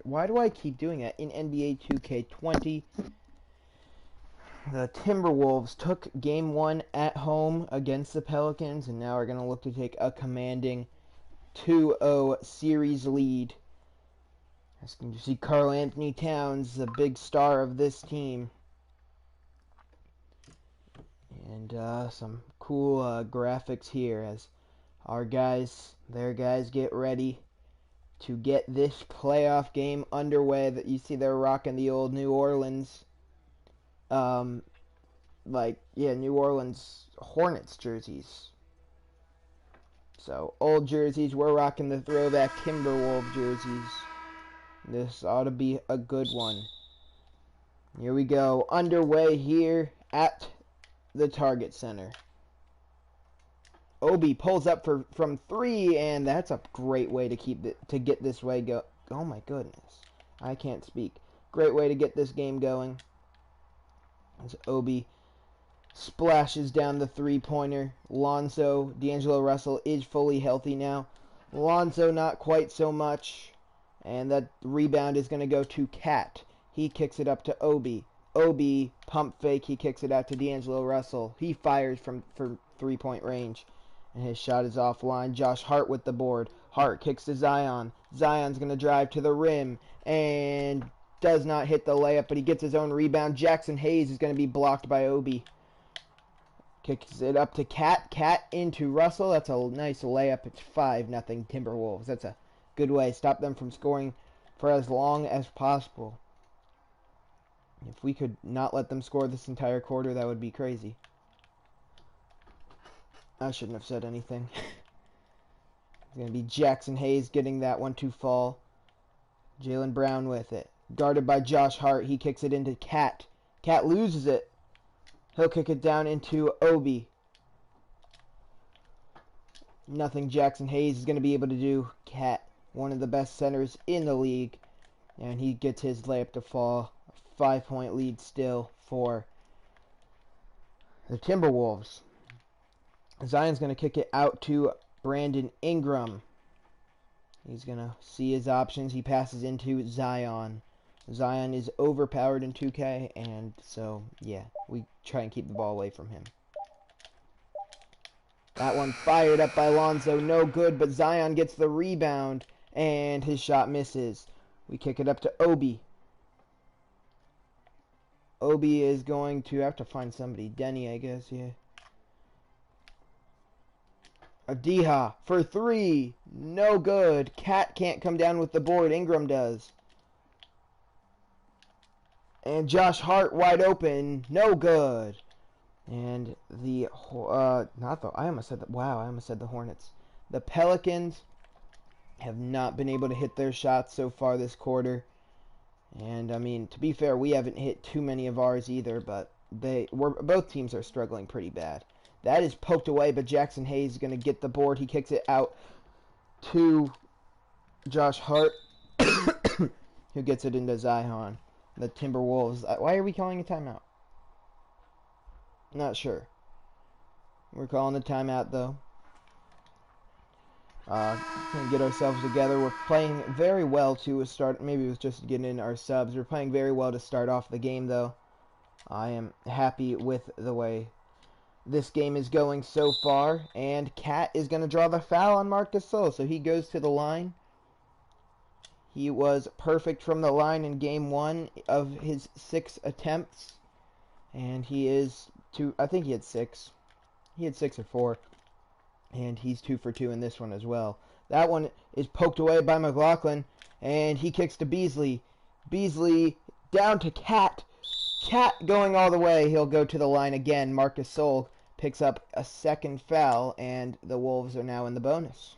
Why do I keep doing that? In NBA 2K20, the Timberwolves took Game 1 at home against the Pelicans, and now are going to look to take a commanding 2-0 series lead. As you can see, Karl Anthony Towns, the big star of this team. And some cool graphics here as their guys get ready to get this playoff game underway. That you see they're rocking the old New Orleans, New Orleans Hornets jerseys. So old jerseys, we're rocking the throwback Timberwolves jerseys. This ought to be a good one. Here we go, underway here at the Target Center. Obi pulls up from 3, and that's a great way to get this way go. Oh my goodness, I can't speak. Great way to get this game going. As Obi splashes down the 3-pointer. Lonzo, D'Angelo Russell is fully healthy now. Lonzo not quite so much, and that rebound is going to go to Cat. He kicks it up to Obi. Obi, pump fake, he kicks it out to D'Angelo Russell. He fires from 3-point range, and his shot is offline. Josh Hart with the board. Hart kicks to Zion. Zion's going to drive to the rim, and does not hit the layup, but he gets his own rebound. Jackson Hayes is going to be blocked by Obi. Kicks it up to Cat. Cat into Russell. That's a nice layup. It's 5-0 Timberwolves. That's a good way. Stop them from scoring for as long as possible. If we could not let them score this entire quarter, that would be crazy. I shouldn't have said anything. It's going to be Jackson Hayes getting that one to fall. Jaylen Brown with it. Guarded by Josh Hart. He kicks it into Cat. Cat loses it. He'll kick it down into Obi. Nothing Jackson Hayes is going to be able to do. Cat, one of the best centers in the league. And he gets his layup to fall. A 5-point lead still for the Timberwolves. Zion's going to kick it out to Brandon Ingram. He's going to see his options. He passes into Zion. Zion is overpowered in 2K, and so, yeah, we try and keep the ball away from him. That one fired up by Lonzo, no good, but Zion gets the rebound, and his shot misses. We kick it up to Obi. Obi is going to have to find somebody. Denny, I guess, yeah. Adiha for 3. No good. Cat can't come down with the board. Ingram does. And Josh Hart wide open. No good. And I almost said the Hornets. The Pelicans have not been able to hit their shots so far this quarter. And, I mean, to be fair, we haven't hit too many of ours either, but both teams are struggling pretty bad. That is poked away, but Jackson Hayes is going to get the board. He kicks it out to Josh Hart, who gets it into Zion. The Timberwolves. Why are we calling a timeout? Not sure. We're calling a timeout, though. Gonna get ourselves together. We're playing very well to start. Maybe it was just getting in our subs. We're playing very well to start off the game, though. I am happy with the way this game is going so far. And Cat is going to draw the foul on Marc Gasol, so he goes to the line. He was perfect from the line in game 1 of his 6 attempts. And he is I think he had 6. He had 6 or 4. And he's 2 for 2 in this one as well. That one is poked away by McLaughlin. And he kicks to Beasley. Beasley down to Cat. Cat going all the way. He'll go to the line again. Marc Gasol picks up a second foul. And the Wolves are now in the bonus.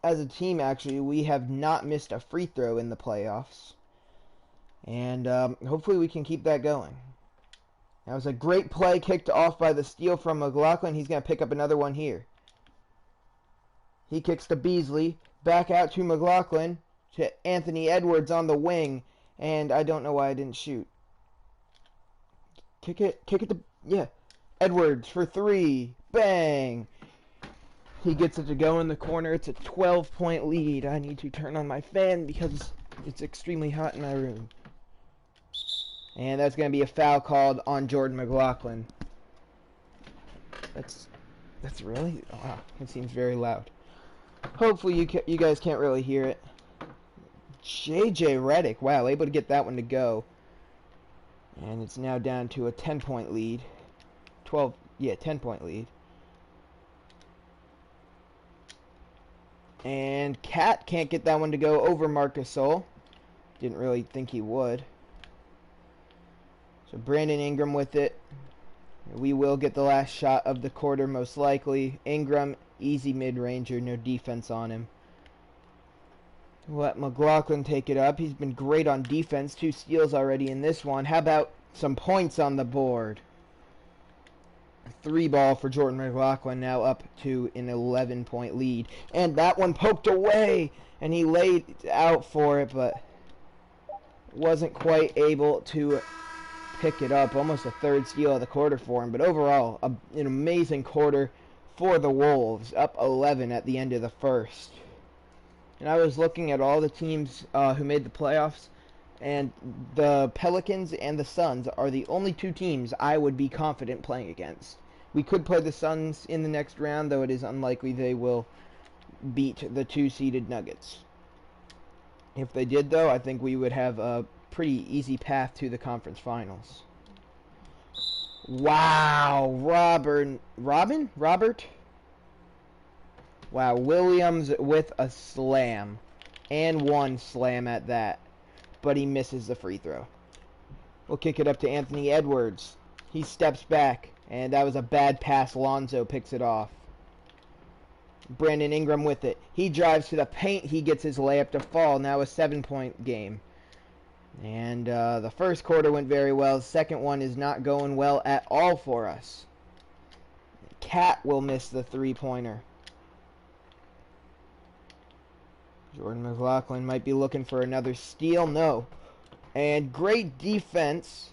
As a team, actually, we have not missed a free throw in the playoffs. And hopefully we can keep that going. That was a great play kicked off by the steal from McLaughlin. He's going to pick up another one here. He kicks to Beasley. Back out to McLaughlin. To Anthony Edwards on the wing. And I don't know why I didn't shoot. Kick it to... Yeah. Edwards for 3. Bang. He gets it to go in the corner. It's a 12-point lead. I need to turn on my fan because it's extremely hot in my room. And that's going to be a foul called on Jordan McLaughlin. That's really... Wow, it seems very loud. Hopefully you guys can't really hear it. J.J. Redick, wow, able to get that one to go. And it's now down to a 10-point lead. 10-point lead. And Cat can't get that one to go over Marcus Sol. Didn't really think he would. So Brandon Ingram with it. We will get the last shot of the quarter most likely. Ingram, easy mid-ranger, no defense on him. Let McLaughlin take it up. He's been great on defense. 2 steals already in this one. How about some points on the board? 3 ball for Jordan McLaughlin, now up to an 11-point lead. And that one poked away, and he laid out for it, but wasn't quite able to pick it up. Almost a 3rd steal of the quarter for him, but overall, an amazing quarter for the Wolves, up 11 at the end of the first. And I was looking at all the teams who made the playoffs, and the Pelicans and the Suns are the only 2 teams I would be confident playing against. We could play the Suns in the next round, though it is unlikely they will beat the 2-seeded Nuggets. If they did, though, I think we would have a pretty easy path to the conference finals. Wow, Robert. Wow, Williams with a slam. And 1 slam at that. But he misses the free throw. We'll kick it up to Anthony Edwards. He steps back. And that was a bad pass. Lonzo picks it off. Brandon Ingram with it. He drives to the paint. He gets his layup to fall. Now a 7-point game. And the first quarter went very well. The second one is not going well at all for us. Cat will miss the 3-pointer. Jordan McLaughlin might be looking for another steal. No. And great defense.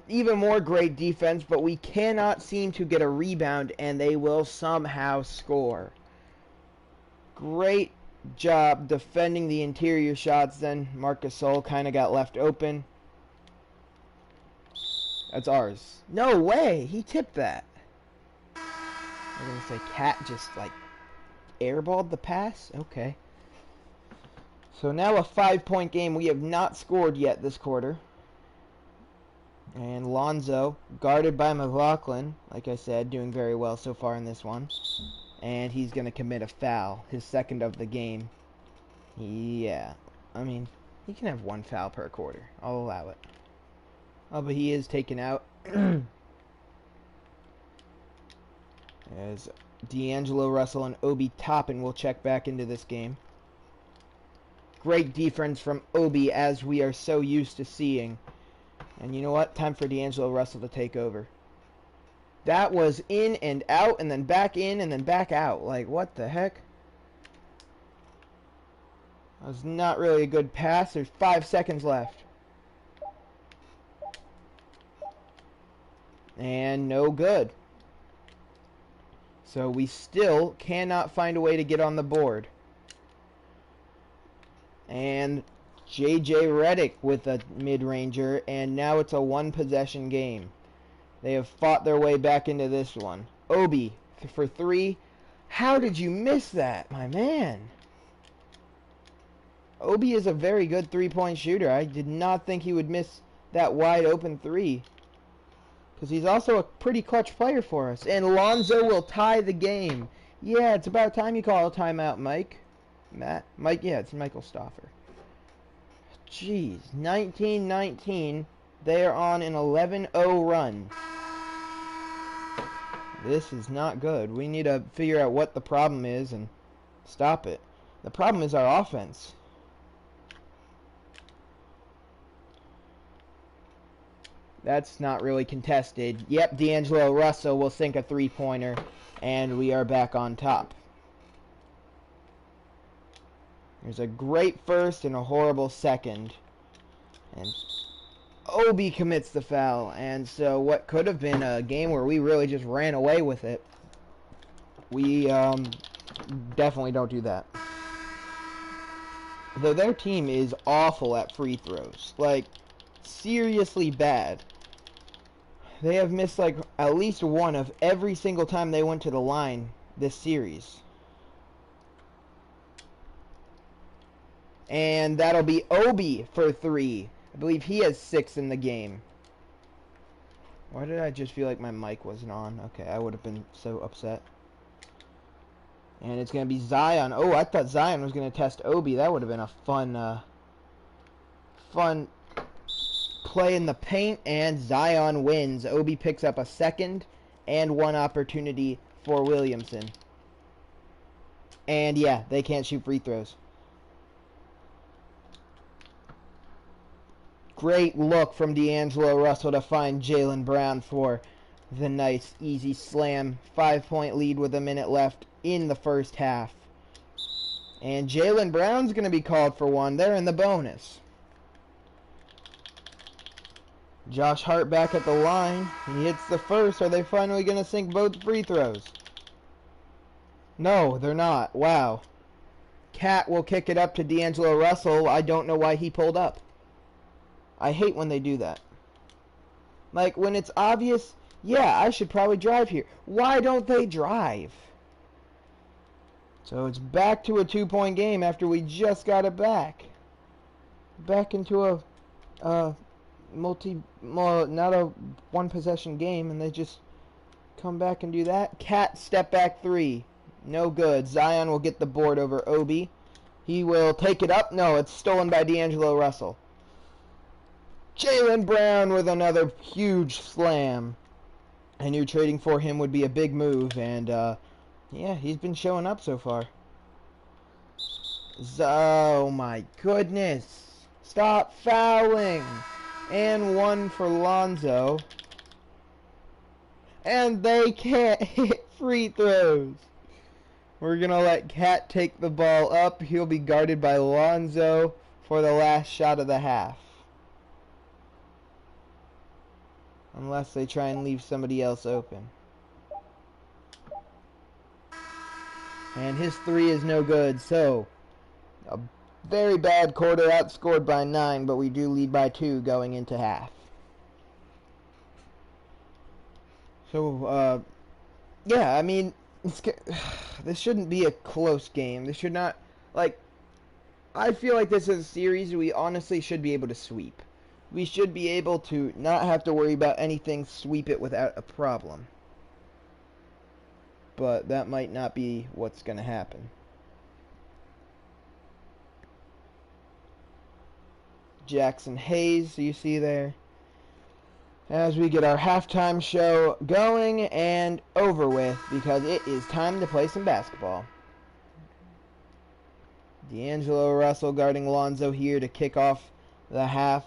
Even more great defense, but we cannot seem to get a rebound, and they will somehow score. Great job defending the interior shots. Then Marcus Sol kind of got left open. That's ours. No way! He tipped that. I'm going to say Cat just, like, airballed the pass? Okay. So now a 5-point game. We have not scored yet this quarter. And Lonzo, guarded by McLaughlin, like I said, doing very well so far in this one. And he's going to commit a foul, his 2nd of the game. Yeah, I mean, he can have 1 foul per quarter. I'll allow it. Oh, but he is taken out. As D'Angelo Russell and Obi Toppin will check back into this game. Great defense from Obi, as we are so used to seeing. And you know what? Time for D'Angelo Russell to take over. That was in and out, and then back in, and then back out. Like, what the heck? That was not really a good pass. There's 5 seconds left. And no good. So we still cannot find a way to get on the board. And J.J. Redick with a mid-ranger, and now it's a 1-possession game. They have fought their way back into this one. Obi for 3. How did you miss that, my man? Obi is a very good 3-point shooter. I did not think he would miss that wide-open 3. Because he's also a pretty clutch player for us. And Lonzo will tie the game. Yeah, it's about time you call a timeout, Mike. Mike, yeah, it's Michael Stauffer. Jeez, 19-19. They are on an 11-0 run. This is not good. We need to figure out what the problem is and stop it. The problem is our offense. That's not really contested. Yep, D'Angelo Russell will sink a 3-pointer, and we are back on top. There's a great first and a horrible second. And Obi commits the foul. And so what could have been a game where we really just ran away with it We definitely don't do that. Though their team is awful at free throws. Like, seriously bad. They have missed, like, at least one of every single time they went to the line this series. And that'll be Obi for 3. I believe he has 6 in the game. Why did I just feel like my mic wasn't on? Okay, I would have been so upset. And it's going to be Zion. Oh, I thought Zion was going to test Obi. That would have been a fun play in the paint. And Zion wins. Obi picks up a second and 1 opportunity for Williamson. And yeah, they can't shoot free throws. Great look from D'Angelo Russell to find Jaylen Brown for the nice, easy slam. 5-point lead with a minute left in the first half. And Jaylen Brown's going to be called for 1. They're in the bonus. Josh Hart back at the line. He hits the first. Are they finally going to sink both free throws? No, they're not. Wow. Cat will kick it up to D'Angelo Russell. I don't know why he pulled up. I hate when they do that. Like, when it's obvious, yeah, I should probably drive here. Why don't they drive? So it's back to a 2-point game after we just got it back. Back into a not a one-possession game, and they just come back and do that. Cat step back 3. No good. Zion will get the board over Obi. He will take it up. No, it's stolen by D'Angelo Russell. Jaylen Brown with another huge slam. I knew trading for him would be a big move, and yeah, he's been showing up so far. Oh my goodness. Stop fouling. And 1 for Lonzo. And they can't hit free throws. We're going to let Cat take the ball up. He'll be guarded by Lonzo for the last shot of the half. Unless they try and leave somebody else open. And his 3 is no good. So, a very bad quarter, outscored by 9, but we do lead by 2 going into half. So, yeah, I mean, this shouldn't be a close game. This should not, like, I feel like this is a series we honestly should be able to sweep. We should be able to not have to worry about anything, sweep it without a problem. But that might not be what's going to happen. Jackson Hayes, you see there. As we get our halftime show going and over with, because it is time to play some basketball. D'Angelo Russell guarding Lonzo here to kick off the half.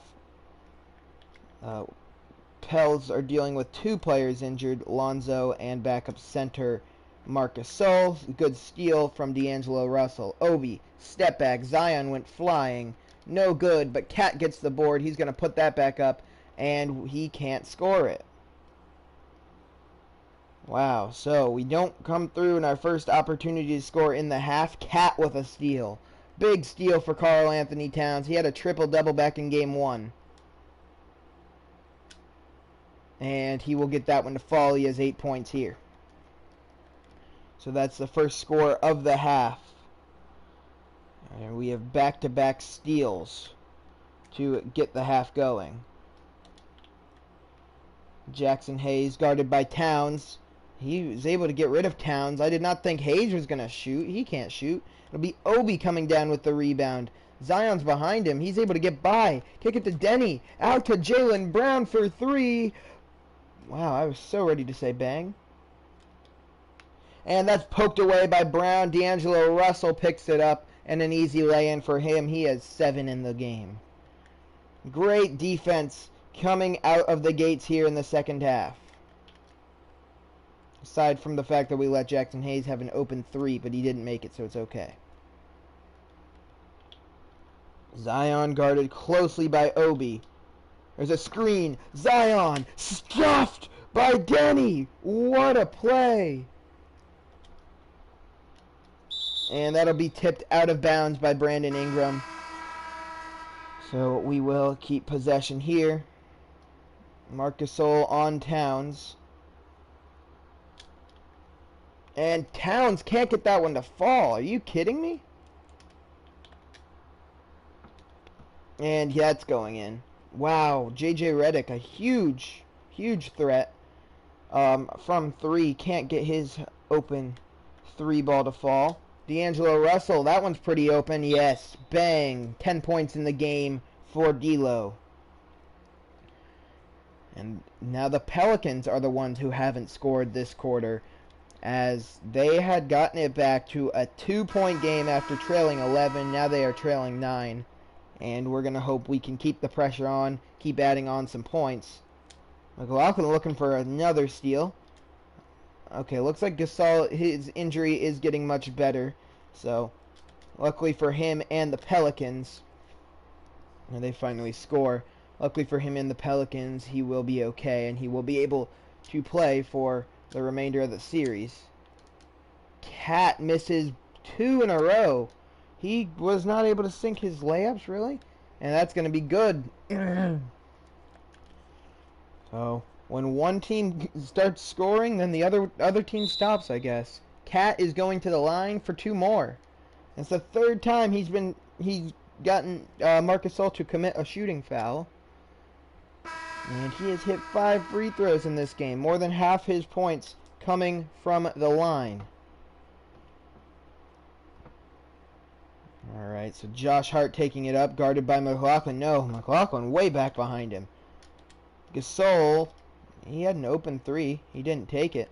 Pels are dealing with 2 players injured, Lonzo and backup center Marcus Sol. Good steal from D'Angelo Russell. Obi, step back. Zion went flying. No good, but Cat gets the board. He's going to put that back up, and he can't score it. Wow, so we don't come through in our first opportunity to score in the half. Cat with a steal. Big steal for Karl Anthony Towns. He had a triple-double back in Game 1. And he will get that one to fall. He has 8 points here. So that's the first score of the half. And we have back-to-back steals to get the half going. Jackson Hayes guarded by Towns. He was able to get rid of Towns. I did not think Hayes was going to shoot. He can't shoot. It'll be Obi coming down with the rebound. Zion's behind him. He's able to get by. Kick it to Denny. Out to Jaylen Brown for 3. Wow, I was so ready to say bang. And that's poked away by Brown. D'Angelo Russell picks it up. And an easy lay-in for him. He has 7 in the game. Great defense coming out of the gates here in the second half. Aside from the fact that we let Jackson Hayes have an open 3, but he didn't make it, so it's okay. Zion guarded closely by Obi. There's a screen. Zion stuffed by Denny. What a play. And that'll be tipped out of bounds by Brandon Ingram. So we will keep possession here. Marc Gasol on Towns. And Towns can't get that one to fall. Are you kidding me? And yeah, it's going in. Wow, J.J. Redick, a huge, huge threat from three. Can't get his open three ball to fall. D'Angelo Russell, that one's pretty open. Yes, bang. 10 points in the game for D'Lo. And now the Pelicans are the ones who haven't scored this quarter, as they had gotten it back to a 2-point game after trailing 11. Now they are trailing 9. And we're going to hope we can keep the pressure on, keep adding on some points. McLaughlin looking for another steal. Okay, looks like Gasol, his injury is getting much better. So, luckily for him and the Pelicans, and they finally score. Luckily for him and the Pelicans, he will be okay, and he will be able to play for the remainder of the series. Cat misses 2 in a row. He was not able to sink his layups, really? And that's going to be good. So, when one team starts scoring, then the other team stops, I guess. Cat is going to the line for 2 more. It's the 3rd time he's gotten Marc Gasol to commit a shooting foul. And he has hit 5 free throws in this game. More than half his points coming from the line. Alright, so Josh Hart taking it up, guarded by McLaughlin. No, McLaughlin way back behind him. Gasol, he had an open 3. He didn't take it.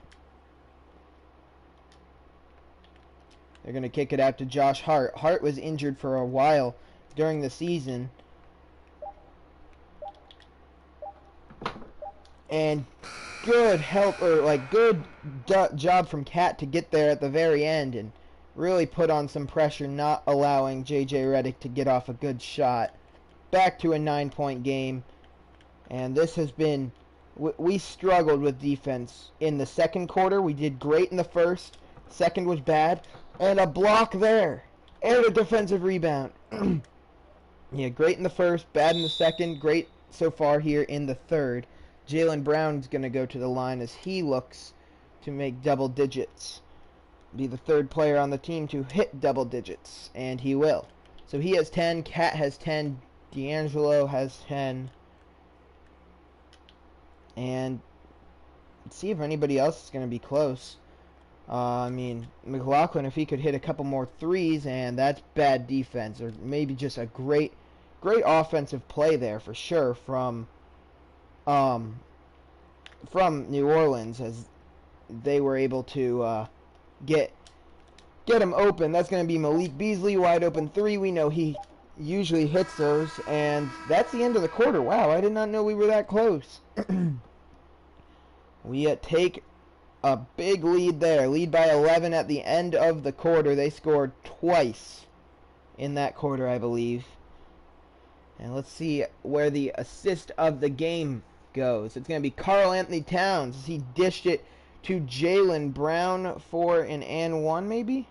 They're going to kick it out to Josh Hart. Hart was injured for a while during the season. And good help, or like good job from Cat to get there at the very end and really put on some pressure, not allowing J.J. Redick to get off a good shot. Back to a 9-point game. And this has been... We struggled with defense in the second quarter. We did great in the first. Second was bad. And a block there. And a defensive rebound. Yeah, great in the first, bad in the second. Great so far here in the third. Jaylen Brown's going to go to the line as he looks to make double digits. Be the 3rd player on the team to hit double digits, and he will. So he has 10, Cat has 10, D'Angelo has 10. And let's see if anybody else is going to be close. I mean, McLaughlin, if he could hit a couple more threes, and that's bad defense, or maybe just a great offensive play there for sure from New Orleans, as they were able to get him open. That's going to be Malik Beasley, wide open 3. We know he usually hits those, and that's the end of the quarter. Wow, I did not know we were that close. We take a big lead there. Lead by 11 at the end of the quarter. They scored twice in that quarter, I believe. And let's see where the assist of the game goes. It's going to be Karl Anthony Towns. He dished it to Jaylen Brown for an and 1, maybe?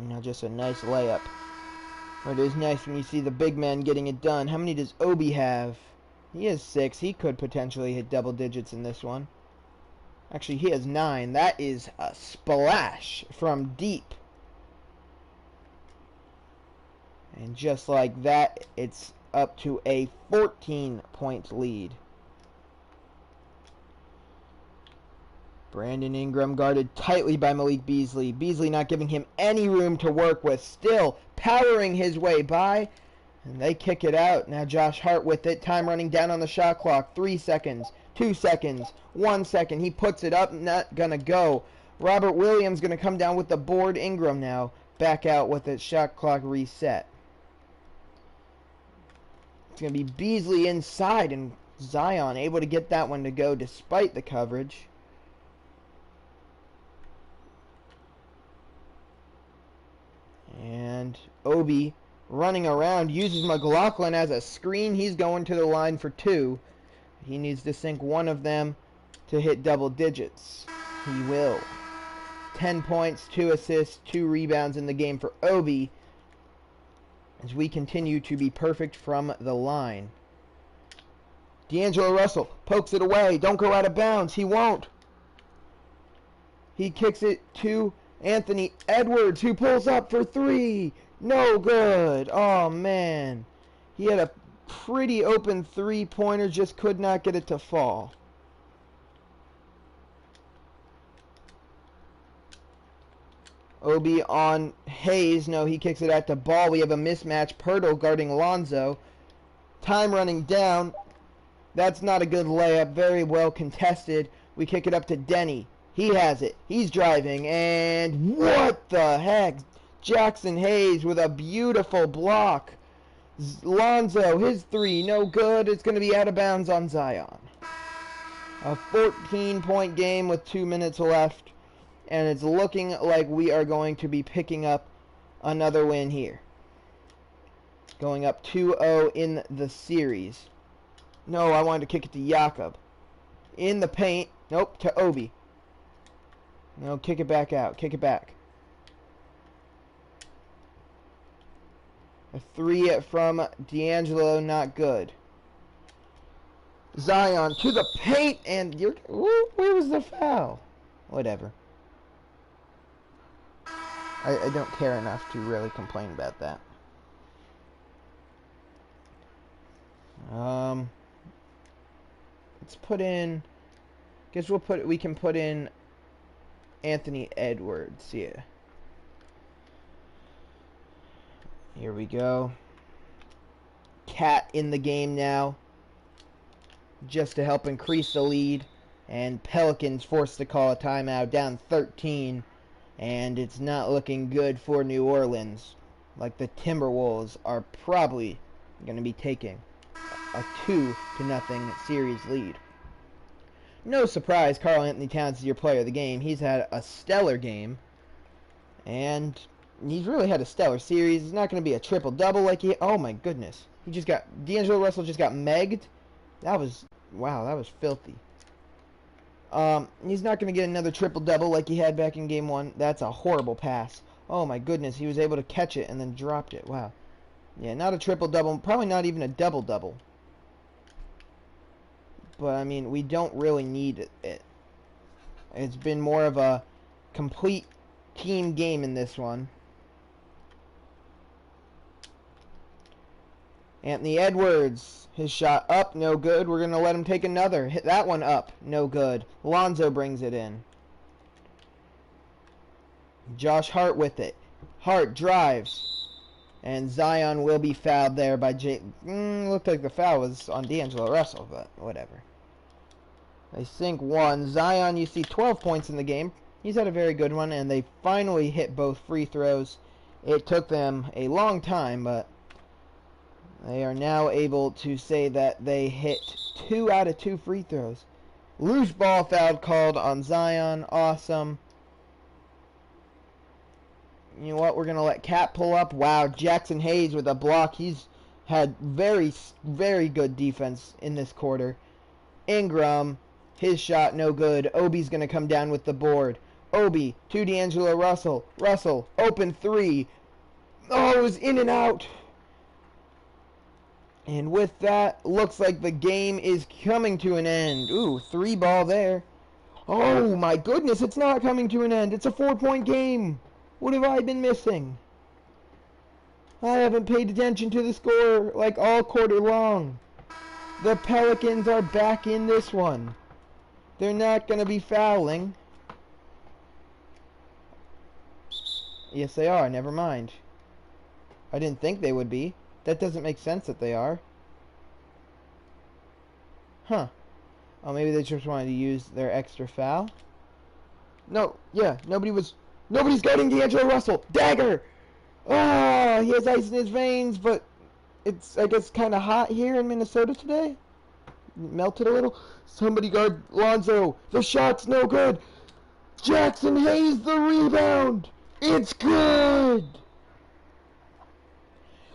No, just a nice layup. But it is nice when you see the big man getting it done. How many does Obi have? He has 6. He could potentially hit double digits in this one. Actually, he has 9. That is a splash from deep. And just like that, it's up to a 14-point lead. Brandon Ingram guarded tightly by Malik Beasley. Beasley not giving him any room to work with. Still powering his way by. And they kick it out. Now Josh Hart with it. Time running down on the shot clock. 3 seconds. 2 seconds. 1 second. He puts it up. Not gonna go. Robert Williams gonna come down with the board. Ingram now back out with the shot clock reset. It's gonna be Beasley inside, and Zion able to get that one to go despite the coverage. And Obi running around, uses McLaughlin as a screen. He's going to the line for 2. He needs to sink one of them to hit double digits. He will. 10 points, 2 assists, 2 rebounds in the game for Obi, as we continue to be perfect from the line. D'Angelo Russell pokes it away. Don't go out of bounds. He won't. He kicks it to Anthony Edwards, who pulls up for 3. No good. Oh, man. He had a pretty open three-pointer, just could not get it to fall. Obi on Hayes. No, he kicks it at the ball. We have a mismatch. Pirtle guarding Lonzo. Time running down. That's not a good layup. Very well contested. We kick it up to Denny. He has it. He's driving. And what the heck? Jackson Hayes with a beautiful block. Lonzo, his 3, no good. It's going to be out of bounds on Zion. A 14-point game with 2 minutes left. And it's looking like we are going to be picking up another win here. Going up 2-0 in the series. No, I wanted to kick it to Jakob. In the paint. Nope, to Obi. No, kick it back out. Kick it back. A 3 from D'Angelo, not good. Zion to the paint, and where was the foul? Whatever. I don't care enough to really complain about that. Let's put in. Guess we can put in Anthony Edwards. Yeah. Here we go. Cat in the game now, just to help increase the lead. And Pelicans forced to call a timeout, down 13. And it's not looking good for New Orleans. Like the Timberwolves are probably going to be taking a 2-0 series lead. No surprise, Karl Anthony Towns is your player of the game. He's had a stellar game. And he's really had a stellar series. It's not going to be a triple-double like he... Oh, my goodness. He just got... D'Angelo Russell just got megged. That was... Wow, that was filthy. He's not going to get another triple-double like he had back in Game 1. That's a horrible pass. Oh, my goodness. He was able to catch it and then dropped it. Wow. Yeah, not a triple-double. Probably not even a double-double. But, I mean, we don't really need it. It's been more of a complete team game in this one. Anthony Edwards, his shot up, no good. We're going to let him take another. Hit that one up, no good. Lonzo brings it in. Josh Hart with it. Hart drives. And Zion will be fouled there by looked like the foul was on D'Angelo Russell, but whatever. They sink 1. Zion, you see 12 points in the game. He's had a very good one, and they finally hit both free throws. It took them a long time, but they are now able to say that they hit 2 out of 2 free throws. Loose ball foul called on Zion. Awesome. You know what? We're going to let Cat pull up. Wow, Jackson Hayes with a block. He's had very, very good defense in this quarter. Ingram, his shot no good. Obi's going to come down with the board. Obi to D'Angelo Russell. Russell, open 3. Oh, it was in and out. And with that, looks like the game is coming to an end. Ooh, 3 ball there. Oh, my goodness, it's not coming to an end. It's a 4-point game. What have I been missing? I haven't paid attention to the score like all quarter long. The Pelicans are back in this one. They're not going to be fouling. Yes, they are. Never mind. I didn't think they would be. That doesn't make sense that they are. Huh. Oh, maybe they just wanted to use their extra foul? No, yeah, nobody's guarding D'Angelo Russell. Dagger! Oh, he has ice in his veins, but it's, I guess, kind of hot here in Minnesota today. Melted a little. Somebody guard Lonzo. The shot's no good. Jackson Hayes, the rebound. It's good.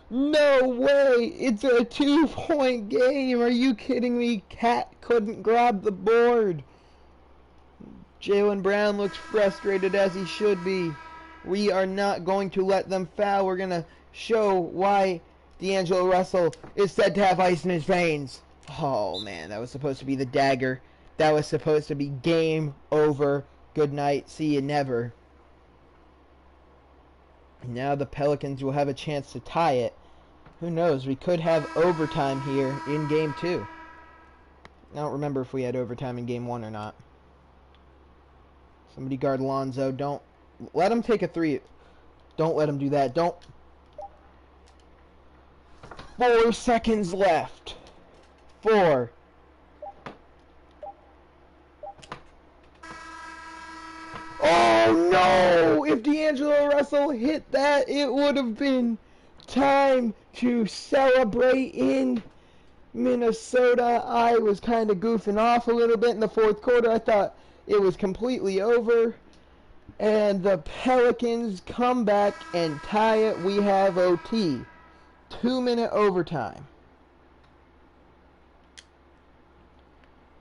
No way! It's a 2-point game! Are you kidding me? Cat couldn't grab the board. Jaylen Brown looks frustrated, as he should be. We are not going to let them foul. We're going to show why D'Angelo Russell is said to have ice in his veins. Oh, man, that was supposed to be the dagger. That was supposed to be game over. Good night. See you never. Now the Pelicans will have a chance to tie it. Who knows? We could have overtime here in Game 2. I don't remember if we had overtime in Game 1 or not. Somebody guard Lonzo. Don't let him take a three. Don't let him do that. Don't. 4 seconds left. 4. Oh no! If D'Angelo Russell hit that, it would have been time to celebrate in Minnesota. I was kind of goofing off a little bit in the fourth quarter. I thought it was completely over. And the Pelicans come back and tie it. We have OT. 2-minute overtime.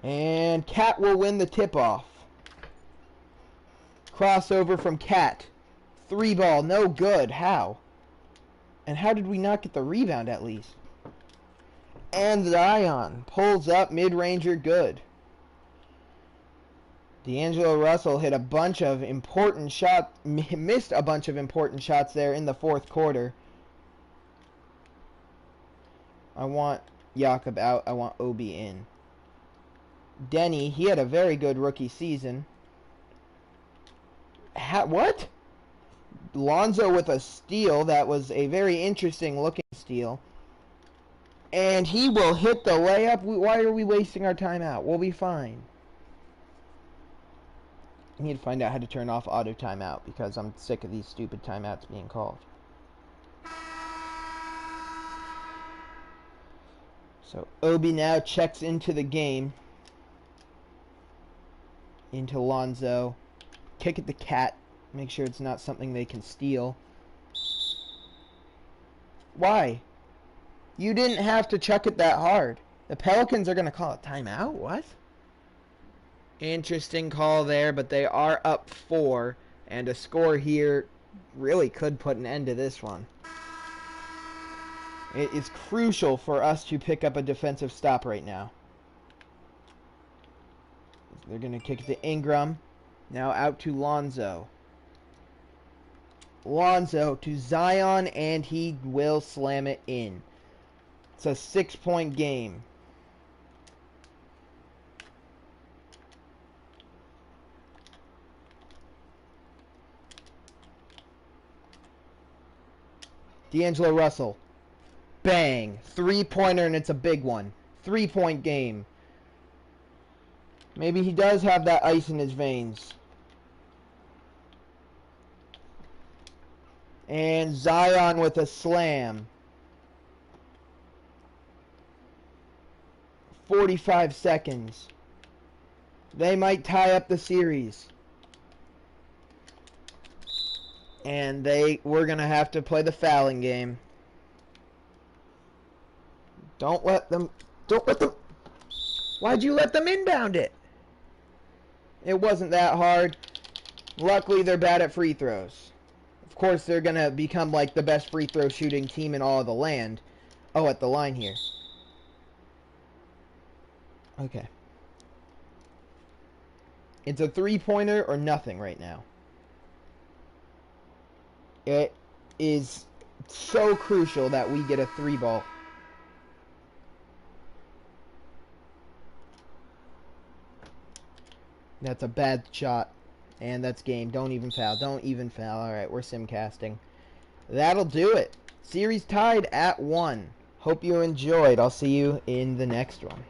And Cat will win the tip-off. Crossover from Cat. 3 ball, no good. How? And how did we not get the rebound at least? And Zion pulls up, mid-ranger, good. D'Angelo Russell hit a bunch of important shots, missed a bunch of important shots there in the fourth quarter. I want Jakob out. I want Obi in. Denny, he had a very good rookie season. What? Lonzo with a steal. That was a very interesting looking steal. And he will hit the layup. Why are we wasting our timeout? We'll be fine. I need to find out how to turn off auto timeout because I'm sick of these stupid timeouts being called. So Obi now checks into the game. Into Lonzo. Kick at the Cat. Make sure it's not something they can steal. Why? You didn't have to chuck it that hard. The Pelicans are going to call a timeout? What? Interesting call there, but they are up 4. And a score here really could put an end to this one. It is crucial for us to pick up a defensive stop right now. They're going to kick it to Ingram. Now out to Lonzo. Lonzo to Zion, and he will slam it in. It's a 6-point game. D'Angelo Russell. Bang. 3-pointer, and it's a big one. 3-point game. Maybe he does have that ice in his veins. And Zion with a slam. 45 seconds. They might tie up the series. And we're going to have to play the fouling game. Don't let them. Why'd you let them inbound it? It wasn't that hard. Luckily, they're bad at free throws. Of course, they're going to become like the best free throw shooting team in all of the land. Oh, at the line here. Okay. It's a 3-pointer or nothing right now. It is so crucial that we get a 3-ball. That's a bad shot. And that's game. Don't even foul. Don't even foul. Alright, we're simcasting. That'll do it. Series tied at 1. Hope you enjoyed. I'll see you in the next one.